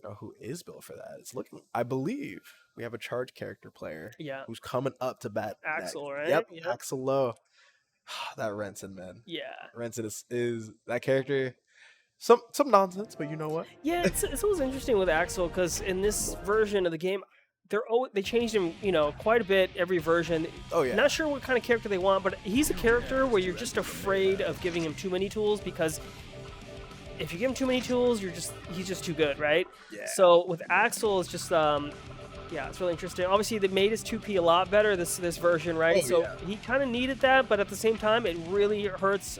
know who is built for that. It's looking. I believe we have a charge character player. Yeah. Who's coming up to bat? Axel, next. right? Yep. Axel Low. That Renson, man. Yeah. Renson is that character. Some nonsense, but you know what? Yeah, it's always interesting with Axel because in this version of the game, they changed him, quite a bit every version. Oh yeah. Not sure what kind of character they want, but he's a character where you're just afraid of giving him too many tools because if you give him too many tools, he's just too good, right? Yeah. So with Axel, it's just yeah, it's really interesting. Obviously, they made his 2P a lot better this version, right? Oh, so yeah. he kind of needed that, but at the same time, it really hurts.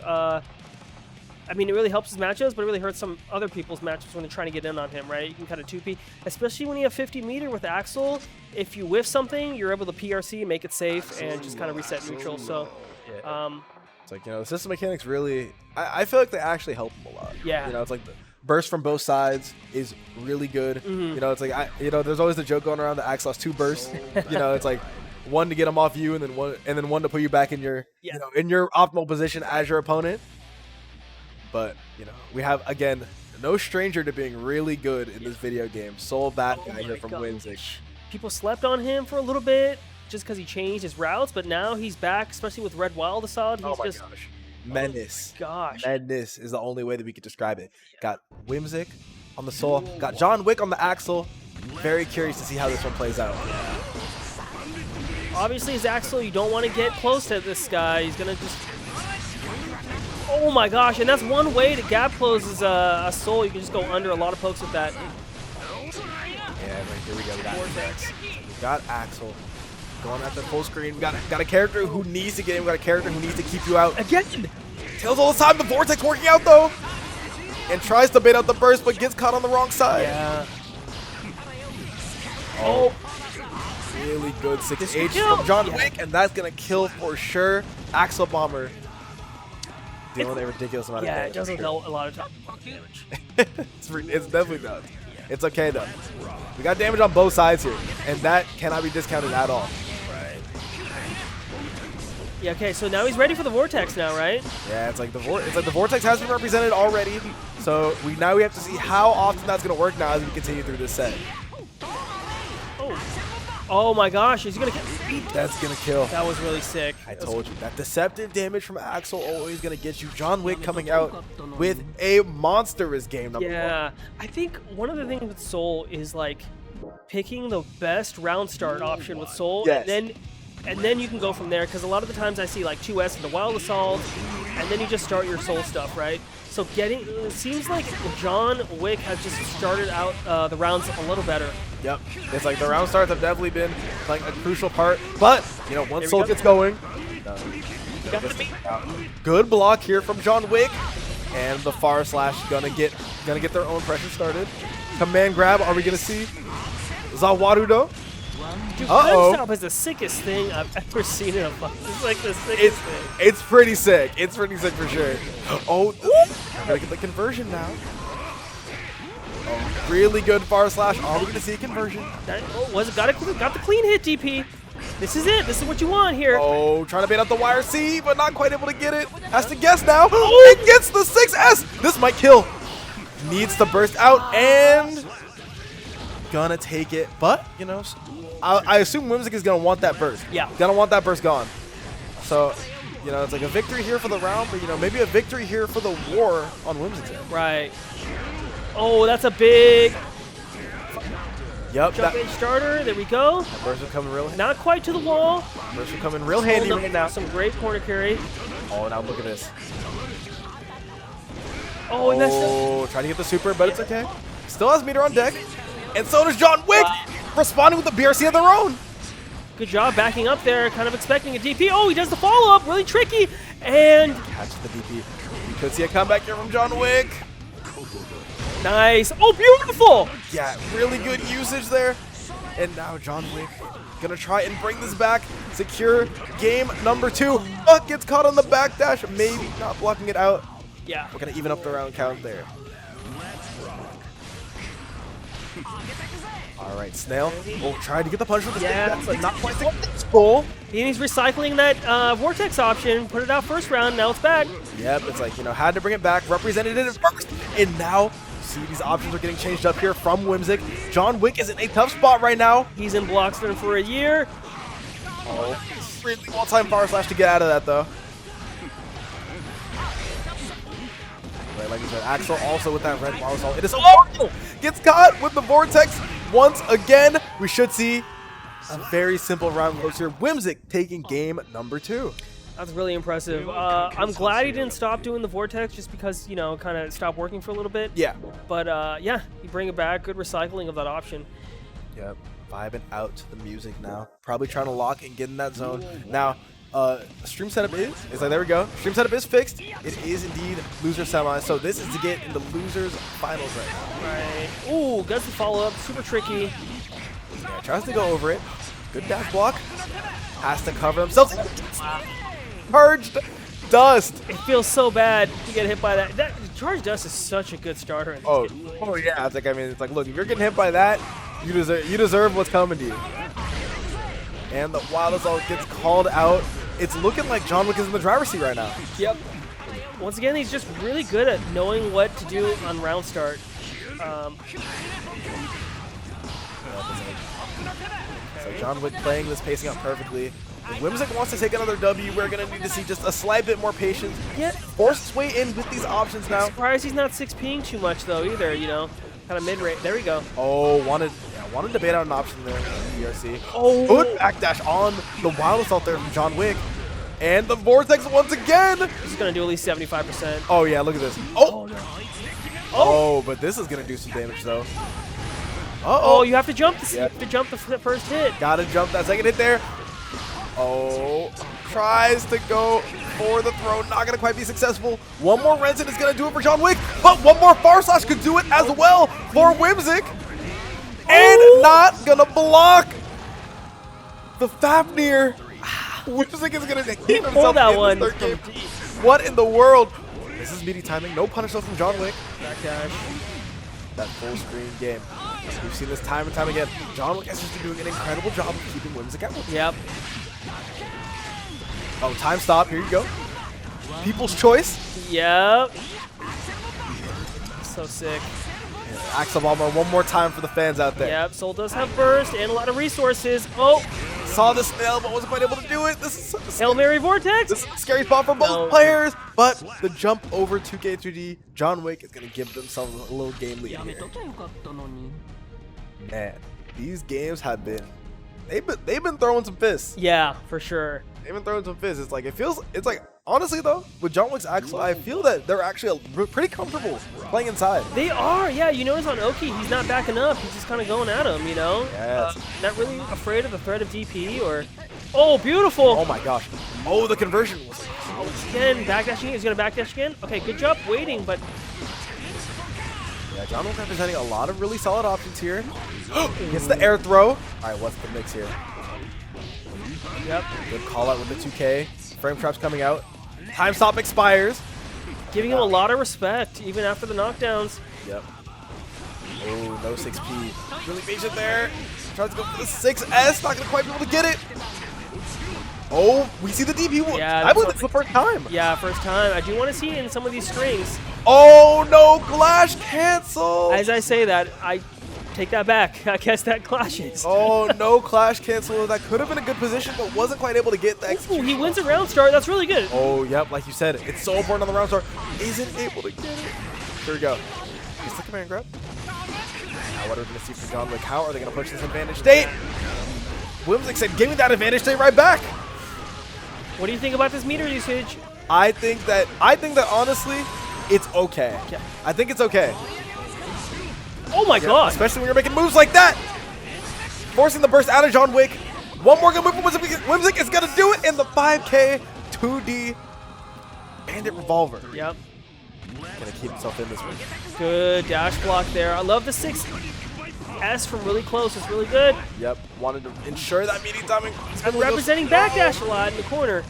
I mean, it really helps his matchups, but it really hurts some other people's matchups when they're trying to get in on him, right? You can kind of 2P, especially when you have 50 meter with Axel. If you whiff something, you're able to PRC, make it safe, and just kind of reset neutral. So, it's like, the system mechanics really, I feel like they actually help him a lot. Yeah. It's like the burst from both sides is really good. It's like, there's always the joke going around that Axel has 2 bursts. It's like one to get him off you and then one to put you back in your, in your optimal position as your opponent. But, we have, again, no stranger to being really good in this video game. Soul Badguy here from Whimsic. People slept on him for a little bit just because he changed his routes, but now he's back, especially with Red Wild aside. He's Gosh. Menace. Oh gosh. Madness is the only way that we could describe it. Got Whimsic on the Soul. Got John Wick on the Axel. Very curious to see how this one plays out. Obviously, as Axel, you don't want to get close to this guy. He's going to just... Oh my gosh, and that's one way to gap close is a Soul. You can just go under a lot of pokes with that. Yeah, right here we go. We got Axel going after full screen. We got a character who needs to get in. We got a character who needs to keep you out. Again! Tails all the time. The Vortex working out, though. And tries to bait out the burst, but gets caught on the wrong side. Yeah. Oh. Really good 6H from John Wick, and that's going to kill for sure. Axel Bomber. Dealing a ridiculous amount of damage. Yeah, it doesn't deal a lot of damage. It's definitely does. It's okay, though. We got damage on both sides here, and that cannot be discounted at all. Right. Yeah, okay, so now he's ready for the Vortex now, right? Yeah, it's like the Vortex has been represented already, so we have to see how often that's going to work now as we continue through this set. Oh my gosh, he's gonna kill. That's gonna kill. That was really sick. I told you that deceptive damage from Axel always gonna get you. John Wick coming out with a monstrous game number 1. I think one of the things with Soul is like picking the best round start option with Soul, yes. and then you can go from there. Because a lot of the times I see like 2S and the Wild Assault, and then you just start your Soul stuff, right? So it seems like John Wick has just started out the rounds a little better. Yep, it's like the round starts have definitely been like a crucial part, but once Soul gets going, good block here from John Wick, and the far slash gonna get their own pressure started. Command grab, are we gonna see Zawarudo? Dude, stop is the sickest thing I've ever seen in a fight. It's like the sickest thing. It's pretty sick. It's pretty sick for sure. Oh, gotta get the conversion now. Oh, really good far slash. Are we gonna see a conversion? Got the clean hit, DP. This is it. This is what you want here. Oh, trying to bait out the wire C, but not quite able to get it. Has to guess now. It gets the 6S. This might kill. Needs to burst out and gonna take it. But I assume Whimsic is gonna want that burst. Yeah, gonna want that burst gone. So, it's like a victory here for the round, but maybe a victory here for the war on Whimsic. Right. Oh, that's a big jump edge starter. There we go. That burst will come real. Not quite to the wall. Burst will come in real handy right now. Some great corner carry. Oh, now look at this. Oh, and trying to get the super, but it's okay. Still has meter on deck, and so does John Wick, responding with the BRC of their own. Good job backing up there, kind of expecting a DP. Oh, he does the follow-up, really tricky, and catches the DP. We could see a comeback here from John Wick. Nice. Oh, beautiful. Yeah, really good usage there. And now John Wick gonna try and bring this back. Secure game number 2. But gets caught on the backdash. Maybe not blocking it out. Yeah. We're gonna even up the round count there. All right, Snail. Oh, trying to get the punch with the stick, but not quite successful. He's recycling that Vortex option. Put it out first round. Now it's back. Yep, it's like, had to bring it back. Represented it at first. And now see these options are getting changed up here from Whimsic. John Wick is in a tough spot right now. He's in Blockstone for a year. Oh, really well-timed power slash to get out of that, though. Right, like you said, Axel also with that red power assault. It is gets caught with the vortex once again. We should see a very simple round close here. Whimsic taking game number 2. That's really impressive. I'm glad he didn't stop doing the vortex just because, you know, kind of stopped working for a little bit. Yeah. But yeah, you bring it back. Good recycling of that option. Yep. Vibing out to the music now. Probably trying to lock and get in that zone. Now, stream setup it's like, there we go. Stream setup is fixed. It is indeed loser semi. So this is to get into losers finals right now. Right. Ooh, gets the follow up. Super tricky. Yeah, tries to go over it. Good dash block. Has to cover himself. Charged dust. It feels so bad to get hit by that. Charged dust is such a good starter. In this game. Oh yeah. It's like, I mean, it's like, look, if you're getting hit by that, you deserve what's coming to you. And the wild assault gets called out. It's looking like John Wick is in the driver's seat right now. Yep. Once again, he's just really good at knowing what to do on round start. So John Wick playing this pacing out perfectly. If Whimsic wants to take another W, we're going to need to see just a slight bit more patience. Yeah. Force his way in with these options now. Surprised he's not 6P'ing too much, though, either, you know. Kind of mid-rate. There we go. Oh, wanted to bait out an option there, BRC. Oh. Good backdash on the wild assault there from John Wick. And the vortex once again. This is going to do at least 75%. Oh, yeah, look at this. Oh, no. Oh, but this is going to do some damage, though. Oh, you have to jump to jump the first hit. Gotta jump that second hit there. Oh, tries to go for the throw. Not gonna quite be successful. One more Renson is gonna do it for John Wick, but one more Far Slash could do it as well for Whimsic. And not gonna block the Fafnir. Whimsic is gonna keep himself that in one. this third game. What in the world? This is meaty timing. No punish though from John Wick. Backdash. That full screen game. We've seen this time and time again. John Wick has just been doing an incredible job of keeping Whimsic out. Yep. Oh, time stop. Here you go. People's choice. Yep. So sick. Axel Bomber one more time for the fans out there. Yep, Soul does have burst and a lot of resources. Oh! Saw the snail, but wasn't quite able to do it. This is Hail Mary Vortex! This is a scary spot for both players, but the jump over 2K3D, John Wick is going to give themselves a little game lead here. Man, these games have been, they've been throwing some fists. Yeah, for sure. They've been throwing some fists. It's like, honestly though, with John Wick's Axel, I feel that they're actually pretty comfortable playing inside. They are, yeah. You notice on Oki, he's not backing up. He's just kind of going at him, you know? Yes. Not really afraid of the threat of DP or... Oh, beautiful! Oh my gosh. Oh, the conversion was... Oh, again, backdashing. He's going to backdash again. Okay, good job waiting, but... Yeah, John Wick representing a lot of really solid options here. Gets the air throw. All right, what's the mix here? Yep. Good call out with the 2K. Frame traps coming out. Time stop expires. Giving him a lot of respect, even after the knockdowns. Yep. Oh, no 6P. Really patient there. Tries to go for the 6S. Not going to quite be able to get it. Oh, we see the DP. Yeah, I believe it's the first time. Yeah, first time. I do want to see it in some of these strings. Oh, no. Clash cancel. As I say that, I take that back. I guess that clashes. Oh, no clash cancel. That could have been a good position, but wasn't quite able to get the execution. Ooh, he wins a round start. That's really good. Oh, yep. Like you said, it's so important on the round start. Isn't able to get it. Here we go. He's the command grab. Now what are we going to see from John Wick? How are they going to push this advantage state? Whimsic said, give me that advantage state right back. What do you think about this meter usage? I think that honestly, it's okay. Yeah. I think it's okay. Oh my god. Especially when you're making moves like that. Forcing the burst out of John Wick. One more good move from Whimsic. Whimsic is going to do it in the 5K 2D Bandit Revolver. Yep. Going to keep himself in this one. Good dash block there. I love the 6S from really close. It's really good. Yep. Wanted to ensure that meeting timing. I'm representing backdash a lot in the corner.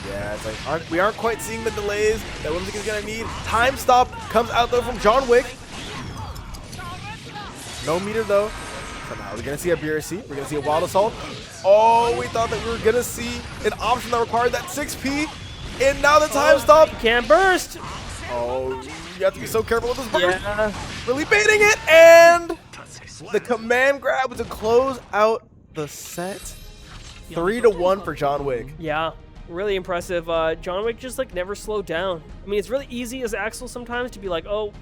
Yeah, it's like we aren't quite seeing the delays that Whimsic is going to need. Time stop comes out though from John Wick. No meter though. Somehow we're going to see a BRC. We're going to see a Wild Assault. Oh, we thought that we were going to see an option that required that 6P. And now the time stop. Can't burst. Oh, You have to be so careful with this burst. Yeah. Really baiting it, and the command grab to close out the set. 3-1 for John Wick. Yeah. Really impressive. John Wick just like never slowed down. I mean, it's really easy as Axel sometimes to be like, oh,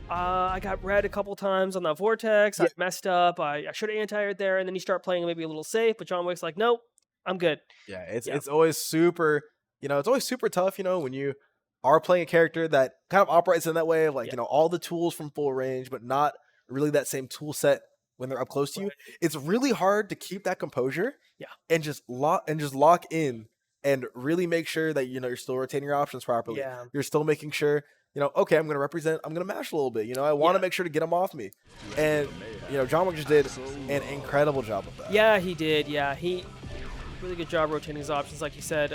I got red a couple times on that vortex. I messed up. I should have anti-aired there, and then you start playing maybe a little safe. But John Wick's like, nope, I'm good. Yeah, it's always super. It's always super tough. When you are playing a character that kind of operates in that way of like all the tools from full range, but not really that same tool set when they're up close to you. It's really hard to keep that composure. Yeah, and just lock in and really make sure that you're still rotating your options properly. Yeah, you're still making sure. Okay, I'm going to mash a little bit. I want to make sure to get him off me. And, John Wick just did an incredible job of that. Yeah, he did. Yeah, he really good job rotating his options, like you said.